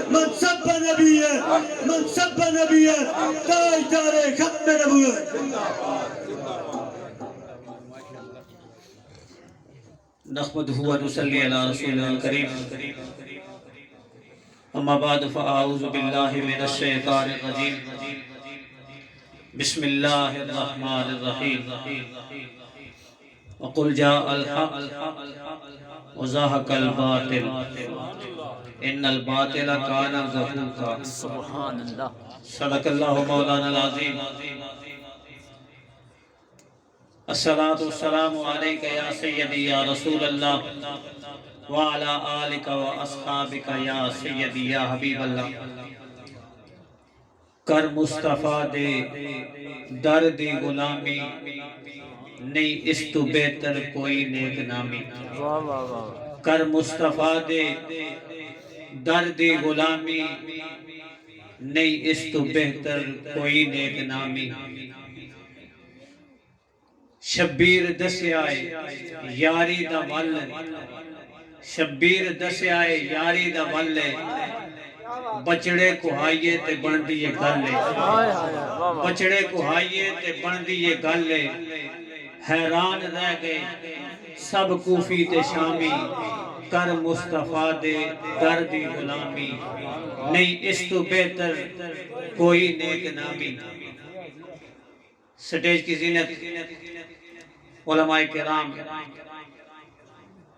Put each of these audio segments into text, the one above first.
من سب نبی ہے من سب نبی ہے تاجدار ختم نبوت نحمدہ و نصلی علی رسول الکریم اما بعد فاعوذ باللہ من الشیطان الرجیم بسم اللہ الرحمن الرحیم وقل جاء الحق وزهق الباطل ان الباطل کان زہوقا سبحان اللہ صدق اللہ مولانا العظیم الصلاة والسلام علیکہ یا سیدی یا رسول اللہ وعلا آلکہ و اصحابکہ یا سیدی یا حبیب اللہ کر مصطفیٰ دے درد غلامی نہیں اس تو بہتر کوئی نیک نامی واہ واہ واہ کر مصطفیٰ دے درد غلامی نہیں اس تو بہتر کوئی نیک نامی شبیر دسے آئے یاری دا ول شبیر دسے آئے یاری دا ول بچڑے کو آئیے تے بن دیئے گلے ہائے ہائے واہ واہ بچڑے کو آئیے تے بن دیئے گلے حیران رہ گئے سب کوفی تے شامی کر مصطفیٰ دے دردی غلامی نہیں اس تو بہتر کوئی نیک نامی سٹیج کی زینت علماء کرام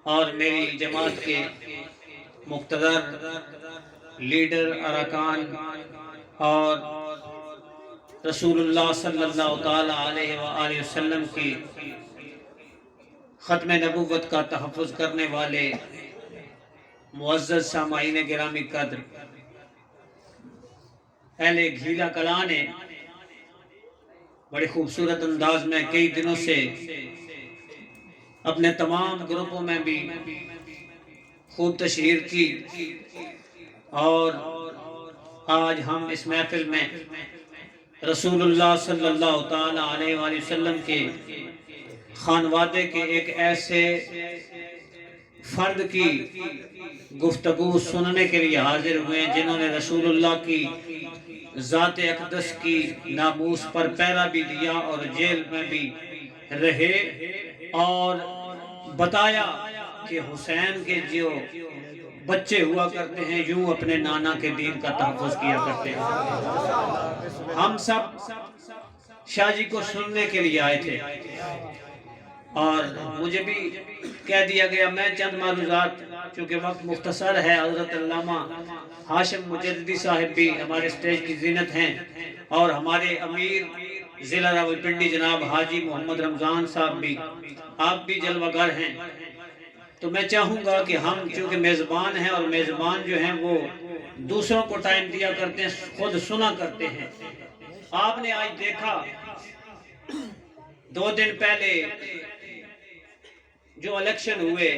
اور میری جماعت کے مقتدر لیڈر ارکان اور رسول اللہ صلی اللہ تعالی علیہ وآلہ وسلم کی ختم نبوت کا تحفظ کرنے والے معزز سامعین گرامی قدر اہل گھیلا کلاں نے بڑے خوبصورت انداز میں کئی دنوں سے اپنے تمام گروپوں میں بھی خوب تشہیر کی اور آج ہم اس محفل میں رسول اللہ صلی اللہ تعالی علیہ وآلہ وسلم کے خانوادے کے ایک ایسے فرد کی گفتگو سننے کے لیے حاضر ہوئے جنہوں نے رسول اللہ کی ذات اقدس کی ناموس پر پہرا بھی دیا اور جیل میں بھی رہے اور بتایا کہ حسین کے جو بچے ہوا کرتے ہیں یوں اپنے نانا کے دین کا تحفظ کیا کرتے ہیں ہم سب شاہ جی کو سننے کے لیے آئے تھے اور مجھے بھی کہہ دیا گیا میں چند معروضات چونکہ وقت مختصر ہے حضرت علامہ ہاشم مجددی صاحب بھی ہمارے سٹیج کی زینت ہیں اور ہمارے امیر ضلع راولپنڈی جناب حاجی محمد رمضان صاحب بھی آپ بھی جلوہ گر ہیں تو میں چاہوں گا کہ ہم چونکہ میزبان ہیں اور میزبان جو ہیں وہ دوسروں کو ٹائم دیا کرتے ہیں خود سنا کرتے ہیں آپ نے آج دیکھا 2 دن پہلے جو الیکشن ہوئے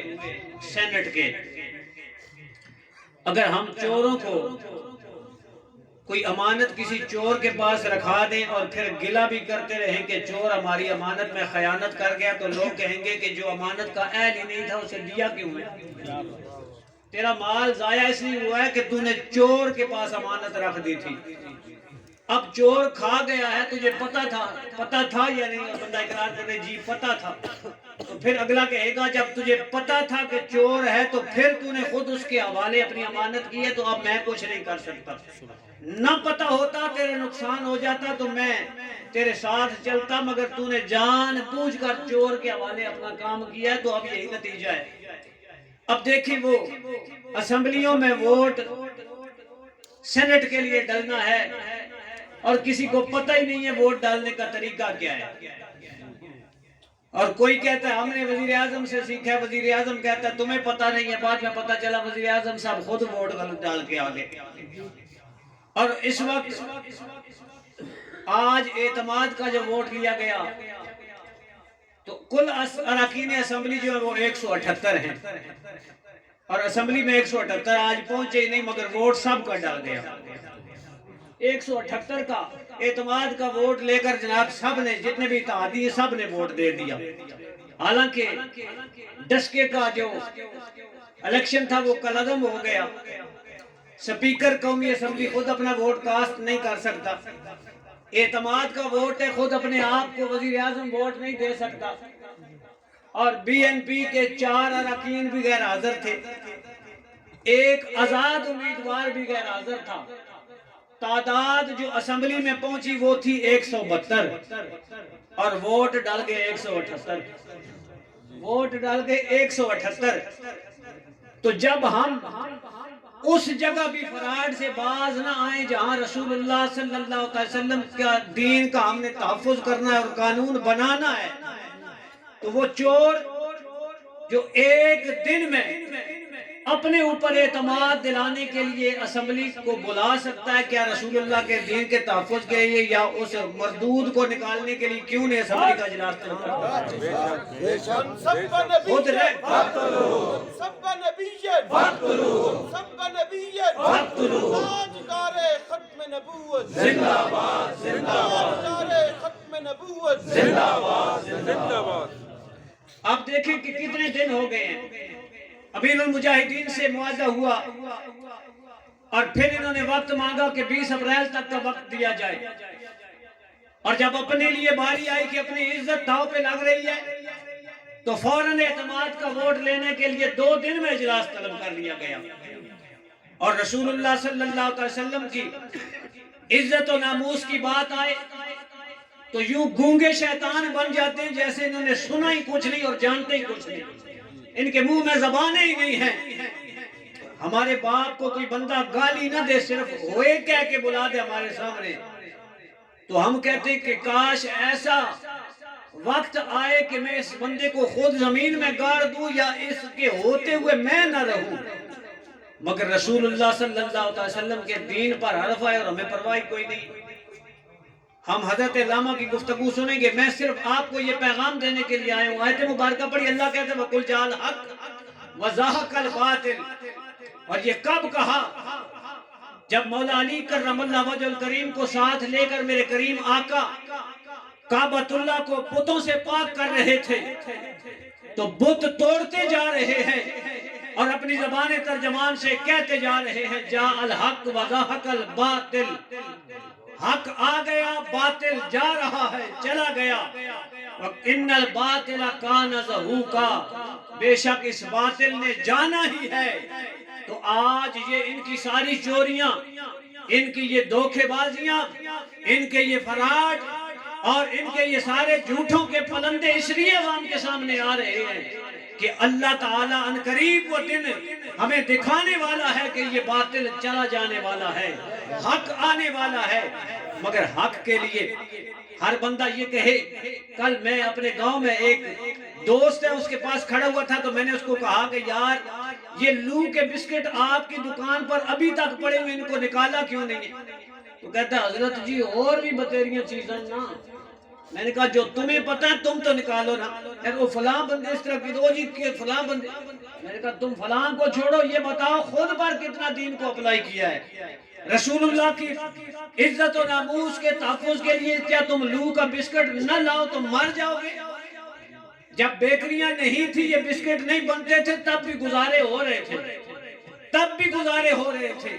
سینٹ کے اگر ہم چوروں کو کوئی امانت کسی چور کے پاس رکھا دیں اور پھر گلہ بھی کرتے رہیں کہ چور ہماری امانت میں خیانت کر گیا تو لوگ کہیں گے کہ جو امانت کا اہل ہی نہیں تھا اسے دیا کیوں ہے تیرا مال ضائع اس لیے ہوا ہے کہ تو نے چور کے پاس امانت رکھ دی تھی اب چور کھا گیا ہے تجھے پتا تھا یا نہیں بندہ اقرار کرے جی پتا تھا تو پھر اگلا کہے گا جب تجھے پتا تھا کہ چور ہے تو پھر تو نے خود اس کے حوالے اپنی امانت کی ہے تو اب میں کچھ نہیں کر سکتا نہ پتا ہوتا تیرے نقصان ہو جاتا تو میں تیرے ساتھ چلتا مگر تو نے جان بوجھ کر چور کے حوالے اپنا کام کیا ہے تو اب یہی نتیجہ ہے اب دیکھیں وہ اسمبلیوں میں ووٹ سینٹ کے لیے ڈلنا ہے اور کسی کو پتہ ہی نہیں ہے ووٹ ڈالنے کا طریقہ کیا ہے اور کوئی کہتا ہے ہم نے وزیر اعظم سے سیکھا ہے وزیر اعظم کہتا ہے تمہیں پتہ نہیں ہے بعد میں پتہ چلا وزیر اعظم صاحب خود ووٹ غلط ڈال کے آگے اور اس وقت آج اعتماد کا جو ووٹ لیا گیا تو کل اراکین اسمبلی جو ہے وہ 178 ہیں اور اسمبلی میں 178 آج پہنچے ہی نہیں مگر ووٹ سب کا ڈال گیا 178 کا اعتماد کا ووٹ لے کر جناب سب نے جتنے بھی اتحادی سب نے ووٹ دے دیا حالانکہ ڈسکے کا جو الیکشن تھا وہ کل عدم ہو گیا سپیکر قومی اسمبلی خود اپنا ووٹ کاسٹ نہیں کر سکتا، اعتماد کا ووٹ ہے خود اپنے آپ کو وزیر اعظم ووٹ نہیں دے سکتا، اور بی این پی کے 4 اراکین بھی غیر حاضر تھے، ایک آزاد امیدوار بھی غیر حاضر تھا، تعداد جو اسمبلی میں پہنچی وہ تھی 172 اور ووٹ ڈال گئے 178، ووٹ ڈال گئے 178۔ تو جب ہم اس جگہ بھی فراڈ سے باز نہ آئیں جہاں رسول اللہ صلی اللہ علیہ وسلم کا دین کا ہم نے تحفظ کرنا ہے اور قانون بنانا ہے، تو وہ چور جو ایک دن میں اپنے اوپر اعتماد دلانے کے لیے اسمبلی کو بلا سکتا ہے، کیا رسول اللہ کے دین کے تحفظ کے لیے یا اس مردود کو نکالنے کے لیے کیوں نہیں اسمبلی کا اجلاس طلب کرتا؟ خود رہے اب دیکھیں کہ کتنے دن ہو گئے ہیں، امیر المجاہدین سے معاہدہ ہوا اور پھر انہوں نے وقت مانگا کہ 20 اپریل تک کا وقت دیا جائے، اور جب اپنے لیے باری آئی کہ اپنی عزت داؤ پہ لگ رہی ہے تو فوراً اعتماد کا ووٹ لینے کے لیے 2 دن میں اجلاس طلب کر لیا گیا، اور رسول اللہ صلی اللہ علیہ وسلم کی عزت و ناموس کی بات آئے تو یوں گونگے شیطان بن جاتے ہیں جیسے انہوں نے سنا ہی کچھ نہیں اور جانتے ہی کچھ نہیں، ان کے منہ میں زبانیں ہی نہیں ہیں۔ ہمارے باپ کو کوئی بندہ گالی نہ دے، صرف ہوئے کہہ کے بلا دے ہمارے سامنے، تو ہم کہتے ہیں کہ کاش ایسا وقت آئے کہ میں اس بندے کو خود زمین میں گاڑ دوں یا اس کے ہوتے ہوئے میں نہ رہوں، مگر رسول اللہ صلی اللہ علیہ وسلم کے دین پر حرف آئے اور ہمیں پرواہ کوئی نہیں۔ ہم حضرت علامہ کی گفتگو سنیں گے، میں صرف آپ کو یہ پیغام دینے کے لیے آیا ہوں۔ آیت مبارکہ پڑھی، اللہ کہتے ہیں وَقُلْ جَاءَ الْحَقُّ وَزَهَقَ الْبَاطِلُ، اور یہ کب کہا؟ جب مولا علی کرم اللہ وجہ الکریم کو ساتھ لے کر میرے کریم آقا کعبۃ اللہ کو بتوں سے پاک کر رہے تھے، تو بت توڑتے جا رہے ہیں اور اپنی زبان ترجمان سے کہتے جا رہے ہیں جَاءَ الْحَقُّ وَزَهَقَ الْبَاطِلُ، حق آ گیا باطل جا رہا ہے چلا گیا، وَإِنَّ الْبَاطِلَ كَانَ زَهُوقًا، بے شک اس باطل نے جانا ہی ہے۔ تو آج یہ ان کی ساری چوریاں، ان کی یہ دھوکے بازیاں، ان کے یہ فراڈ اور ان کے یہ سارے جھوٹوں کے پلندے اس لیے عوام کے سامنے آ رہے ہیں کہ اللہ تعالیٰ ان قریب وہ دن ہمیں دکھانے والا ہے کہ یہ باطل چلا جانے والا ہے، حق آنے والا ہے۔ مگر حق کے لیے ہر بندہ یہ کہے، کل میں اپنے گاؤں میں ایک دوست ہے اس کے پاس کھڑا ہوا تھا تو میں نے اس کو کہا کہ یار یہ لو کے بسکٹ آپ کی دکان پر ابھی تک پڑے ہوئے، ان کو نکالا کیوں نہیں ہے؟ تو کہتا ہے حضرت جی اور بھی بتیریاں چیزیں نا۔ میں نے کہا جو تمہیں پتہ ہے تم تو نکالو نا، وہ فلاں بندے اس طرح کی دو جی کہ فلاں بندے، میں نے کہا تم فلاں کو چھوڑو، یہ بتاؤ خود پر کتنا دین کو اپلائی کیا ہے، رسول اللہ کی عزت و ناموس کے تحفظ کے لیے کیا تم لو کا بسکٹ نہ لاؤ تو مر جاؤ گے؟ جب بیکریاں نہیں تھی، یہ بسکٹ نہیں بنتے تھے، تب بھی گزارے ہو رہے تھے،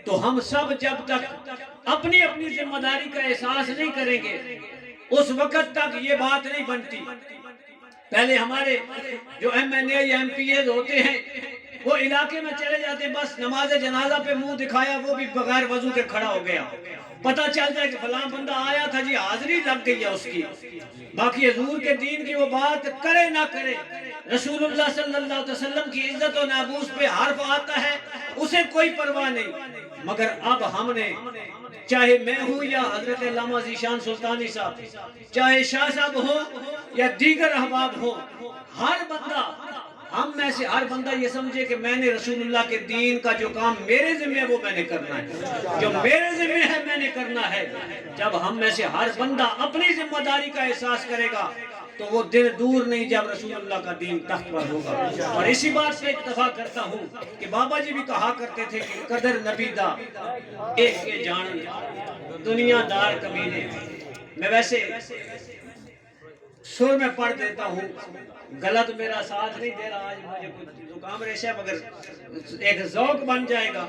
تو ہم سب جب تک اپنی اپنی ذمہ داری کا احساس نہیں کریں گے اس وقت تک یہ بات نہیں بنتی۔ پہلے ہمارے جو ایم این اے یا ایم پی ایز ہوتے ہیں وہ علاقے میں چلے جاتے، بس نماز جنازہ پہ منہ دکھایا، وہ بھی بغیر وضو کے کھڑا ہو گیا، پتہ چل جائے کہ فلاں بندہ آیا تھا جی، حاضری لگ گئی ہے اس کی، باقی حضور کے دین کی وہ بات کرے نہ کرے، رسول اللہ صلی اللہ علیہ وسلم کی عزت و ناموس پہ حرف آتا ہے اسے کوئی پرواہ نہیں۔ مگر اب ہم نے، چاہے میں ہوں یا حضرت علامہ ذیشان سلطانی صاحب، چاہے شاہ صاحب ہو یا دیگر احباب ہو، ہر بندہ، ہم میں سے ہر بندہ یہ سمجھے کہ میں نے رسول اللہ کے دین کا جو کام میرے ذمہ ہے وہ میں نے کرنا ہے، جو میرے ذمہ ہے میں نے کرنا ہے۔ جب ہم میں سے ہر بندہ اپنی ذمہ داری کا احساس کرے گا تو وہ دن دور نہیں جب رسول اللہ کا دین تخت پر ہوگا۔ اور اسی بات سے اکتفا کرتا ہوں کہ بابا جی بھی کہا کرتے تھے کہ قدر نبی دا ایک کے جان دنیا دار کمینے۔ میں ویسے سر میں پڑھ دیتا ہوں، غلط میرا ساتھ نہیں دے رہا، آج مجھے کچھ زکام ریشہ ہے مگر ایک ذوق بن جائے گا۔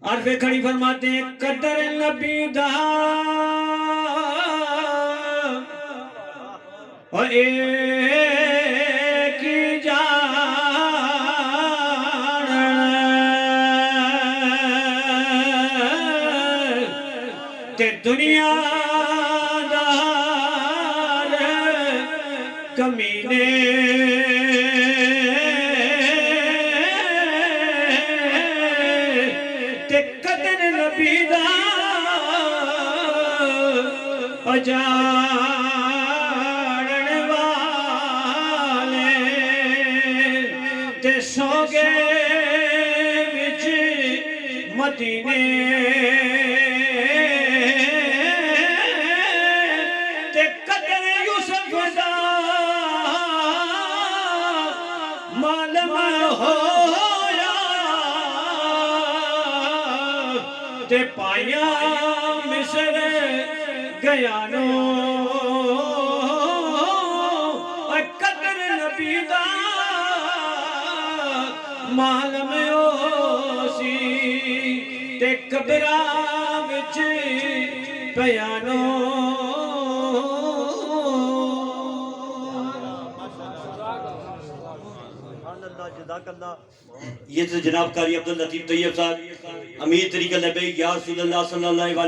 عارف کھڑی فرماتے ہیں قدر نبی دا اور ایک ہی جان تے دنیا دار کمینے تے قدر نبی دا اجاڑن والے تے سوگے وچ مدینے تے قدر یوسف دا معلوم ہویا تے پایا مصر گیانو قدر نبی دا معلوم ہو سی تے قبرہ وچ پیانو۔ یہ تو جناب قاری عبداللطیف طیب صاحب امیر طریقہ لبیک یا رسول اللہ صلی اللہ علیہ وسلم